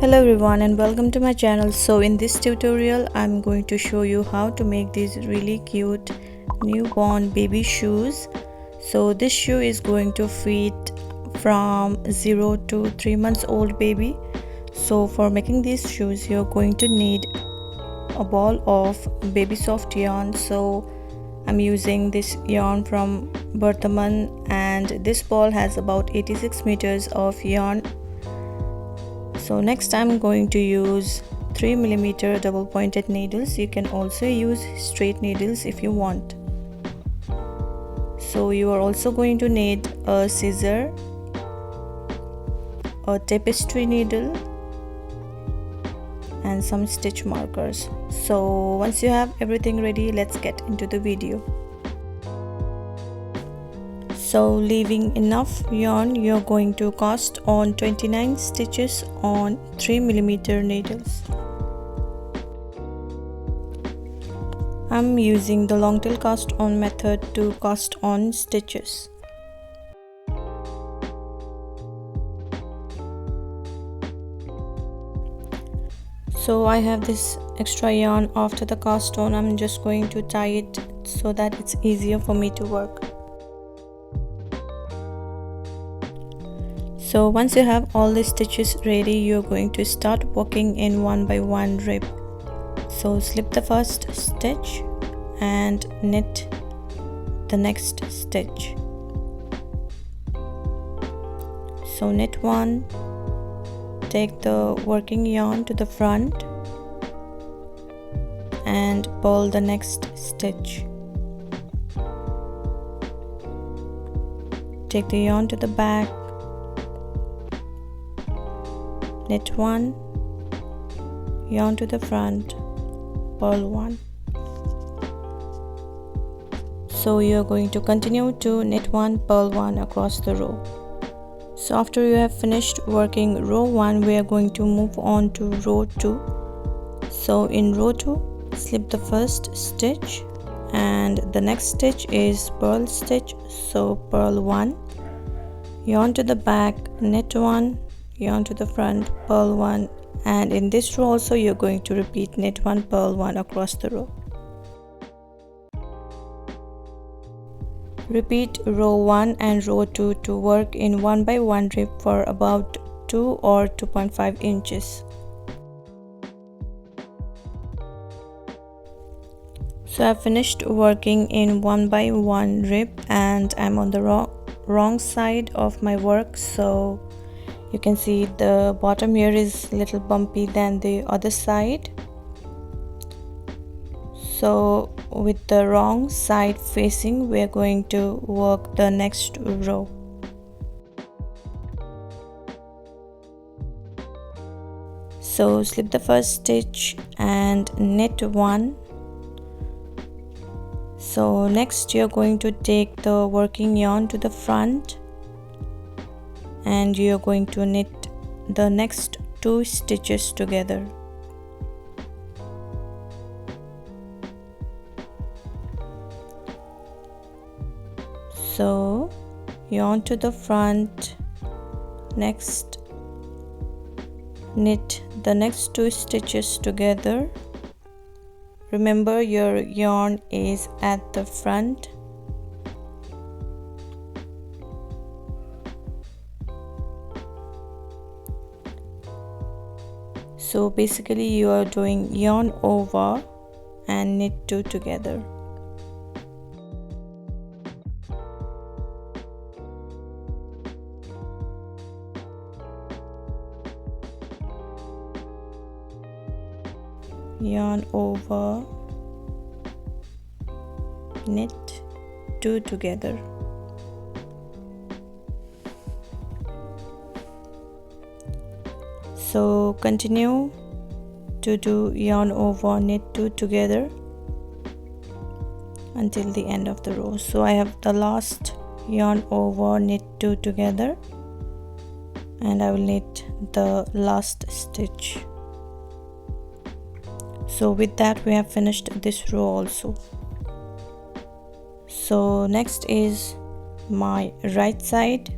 Hello everyone and welcome to my channel. So in this tutorial I'm going to show you how to make these really cute newborn baby shoes. So this shoe is going to fit from 0 to 3 months old baby. So for making these shoes you're going to need a ball of baby soft yarn. So I'm using this yarn from Berthaman and this ball has about 86 meters of yarn. So next I'm going to use 3mm double pointed needles. You can also use straight needles if you want. So you are also going to need a scissor, a tapestry needle and some stitch markers. So once you have everything ready, let's get into the video. So leaving enough yarn, you're going to cast on 29 stitches on 3mm needles. I'm using the long tail cast on method to cast on stitches. So I have this extra yarn after the cast on. I'm just going to tie it so that it's easier for me to work. So once you have all the stitches ready, you're going to start working in one by one rib. So slip the first stitch and knit the next stitch. So knit one, take the working yarn to the front and pull the next stitch. Take the yarn to the back, knit one, yarn to the front, purl one. So you are going to continue to knit one, purl one across the row. So after you have finished working row 1, we are going to move on to row 2. So in row 2, slip the first stitch and the next stitch is purl stitch. So purl 1, yarn to the back, knit 1, yarn to the front, purl 1, and in this row also you're going to repeat knit 1, purl 1 across the row. Repeat row 1 and row 2 to work in one by one rib for about 2 or 2.5 inches. So I've finished working in one by one rib and I'm on the wrong side of my work. So you can see the bottom here is a little bumpy than the other side. So with the wrong side facing, we are going to work the next row. So slip the first stitch and knit one. So next you're going to take the working yarn to the front and you're going to knit the next 2 stitches together. So yarn to the front, next knit the next 2 stitches together. Remember your yarn is at the front. So basically you are doing yarn over and knit 2 together. Yarn over, knit 2 together. So continue to do yarn over, knit 2 together until the end of the row. So I have the last yarn over, knit 2 together and I will knit the last stitch. So with that we have finished this row also. So next is my right side.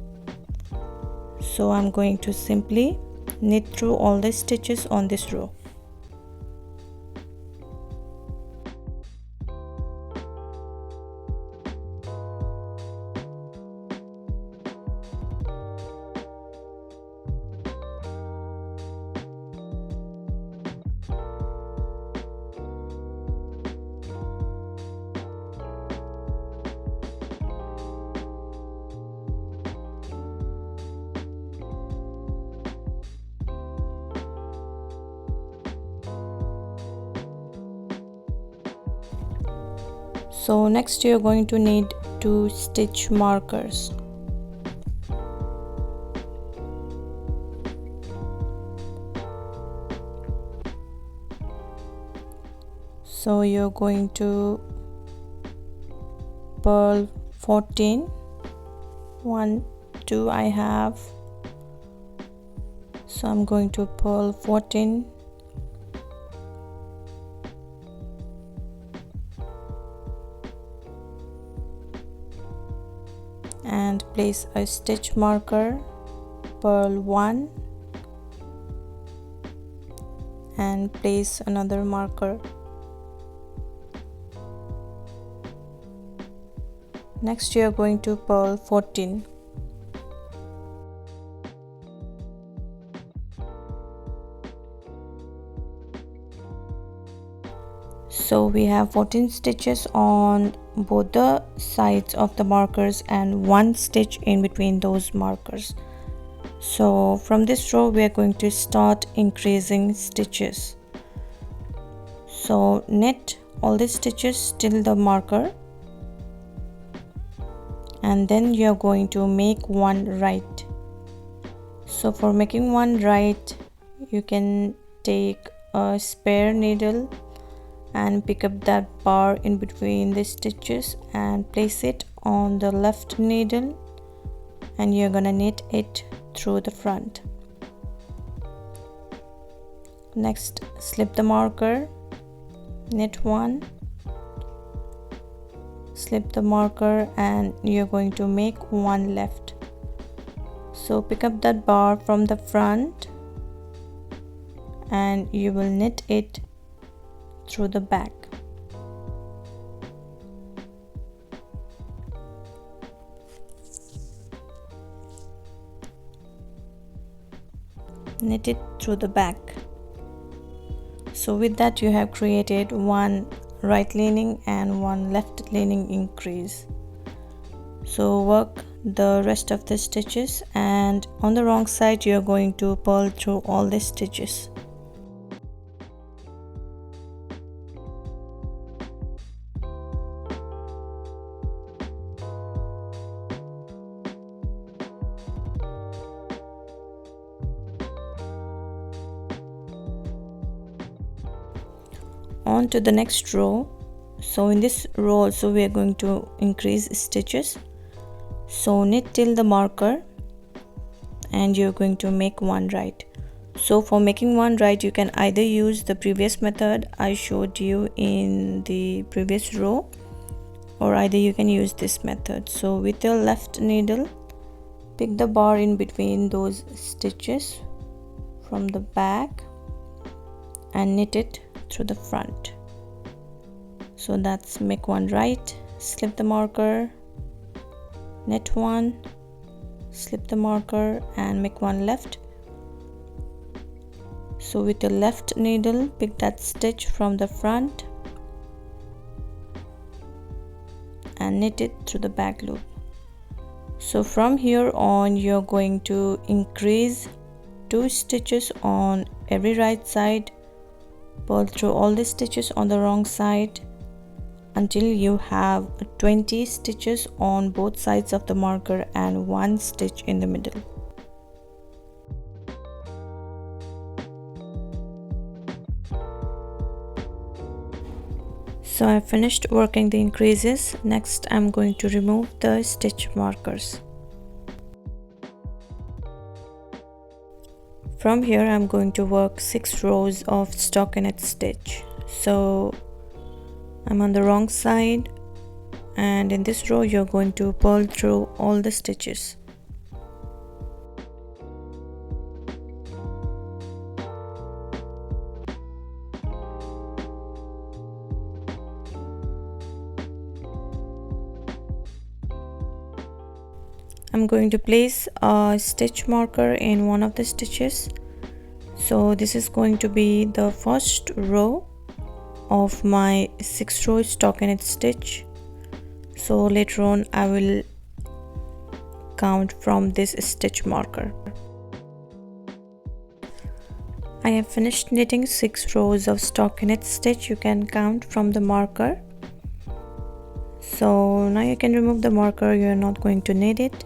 So I'm going to simply knit through all the stitches on this row. So next you're going to need 2 stitch markers. So you're going to purl 14, 1, 2 I have, so I'm going to purl 14, and place a stitch marker, purl 1 and place another marker. Next you are going to purl 14. So we have 14 stitches on both the sides of the markers and 1 stitch in between those markers. So from this row we are going to start increasing stitches. So knit all the stitches till the marker, and then you are going to make one right. So for making one right, you can take a spare needle and pick up that bar in between the stitches and place it on the left needle, and you're gonna knit it through the front. Next, slip the marker, knit 1, slip the marker, and you're going to make one left. So pick up that bar from the front and you will knit it through the back. Knit it through the back. So with that you have created one right leaning and one left leaning increase. So work the rest of the stitches, and on the wrong side you are going to purl through all the stitches. On to the next row. So in this row also we are going to increase stitches. So knit till the marker and you're going to make one right. So for making one right, you can either use the previous method I showed you in the previous row, or either you can use this method. So with your left needle, pick the bar in between those stitches from the back and knit it through the front. So that's make one right, slip the marker, knit 1, slip the marker and make one left. So with your left needle, pick that stitch from the front and knit it through the back loop. So from here on you're going to increase 2 stitches on every right side, pull through all the stitches on the wrong side until you have 20 stitches on both sides of the marker and 1 stitch in the middle. So I finished working the increases. Next I'm going to remove the stitch markers. From here I'm going to work 6 rows of stockinette stitch. So I'm on the wrong side, and in this row you're going to pull through all the stitches. I'm going to place a stitch marker in one of the stitches. So this is going to be the first row of my 6-row stockinette stitch. So later on I will count from this stitch marker. I have finished knitting 6 rows of stockinette stitch. You can count from the marker. So now you can remove the marker, you are not going to need it.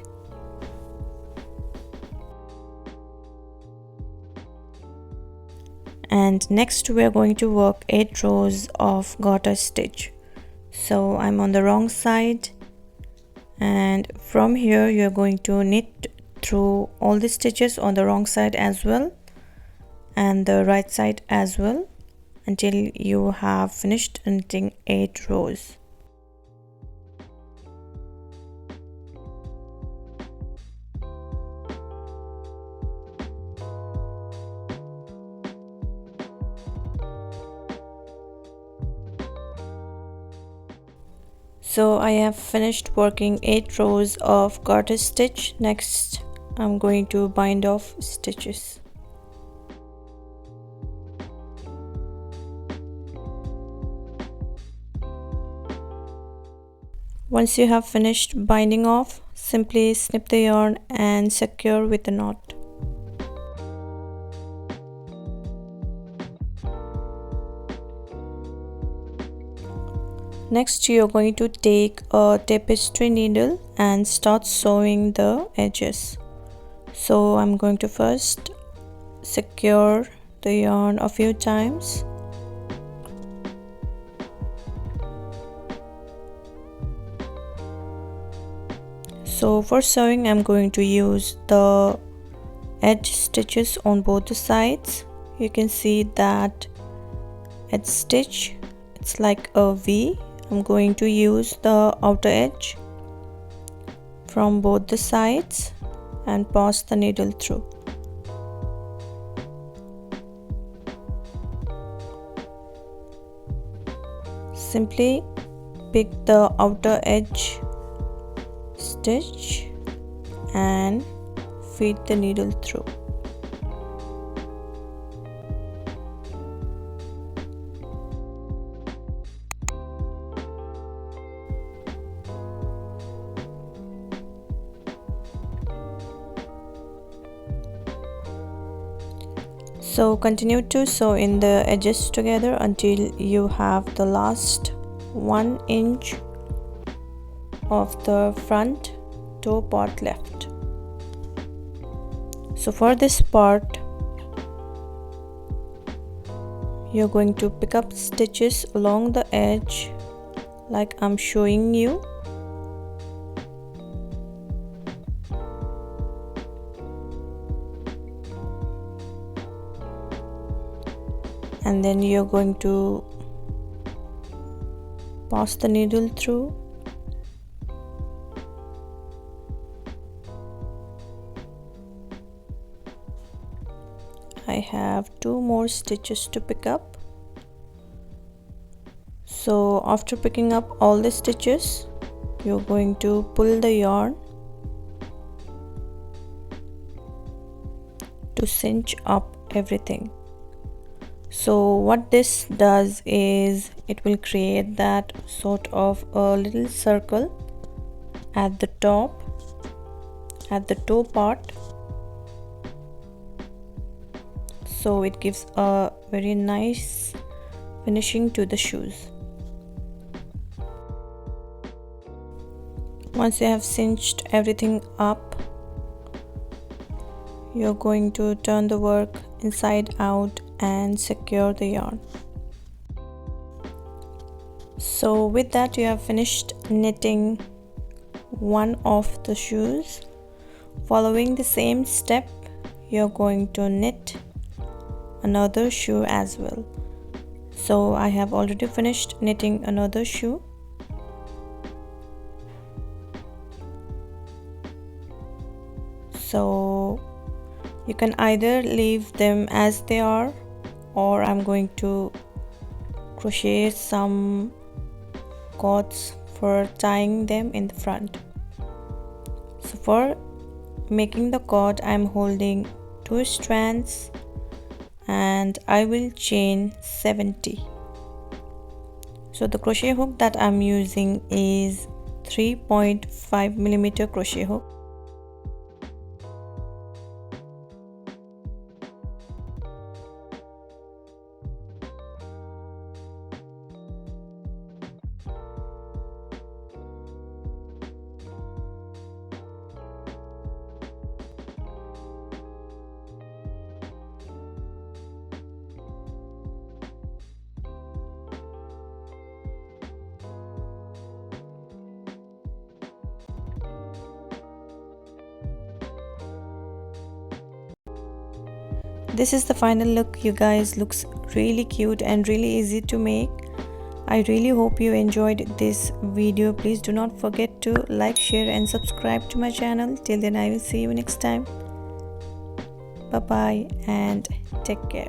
And next we are going to work 8 rows of garter stitch. So I'm on the wrong side, and from here you are going to knit through all the stitches on the wrong side as well and the right side as well until you have finished knitting 8 rows. So I have finished working 8 rows of garter stitch. Next I'm going to bind off stitches. Once you have finished binding off, simply snip the yarn and secure with a knot. Next you are going to take a tapestry needle and start sewing the edges. So I'm going to first secure the yarn a few times. So for sewing I'm going to use the edge stitches on both the sides. You can see that edge stitch, it's like a V. I'm going to use the outer edge from both the sides and pass the needle through. Simply pick the outer edge stitch and feed the needle through. So continue to sew in the edges together until you have the last 1 inch of the front toe part left. So for this part you're going to pick up stitches along the edge like I'm showing you. And then you're going to pass the needle through. I have 2 more stitches to pick up. So after picking up all the stitches, you're going to pull the yarn to cinch up everything. So what this does is it will create that sort of a little circle at the top, at the toe part. So it gives a very nice finishing to the shoes. Once you have cinched everything up, you're going to turn the work inside out and secure the yarn. So with that you have finished knitting one of the shoes. Following the same step, you're going to knit another shoe as well. So I have already finished knitting another shoe. So you can either leave them as they are, or I'm going to crochet some cords for tying them in the front. So for making the cord, I'm holding 2 strands and I will chain 70. So the crochet hook that I'm using is 3.5mm crochet hook. This is the final look, you guys. Looks really cute and really easy to make. I really hope you enjoyed this video. Please do not forget to like, share and subscribe to my channel. Till then, I will see you next time. Bye bye and take care.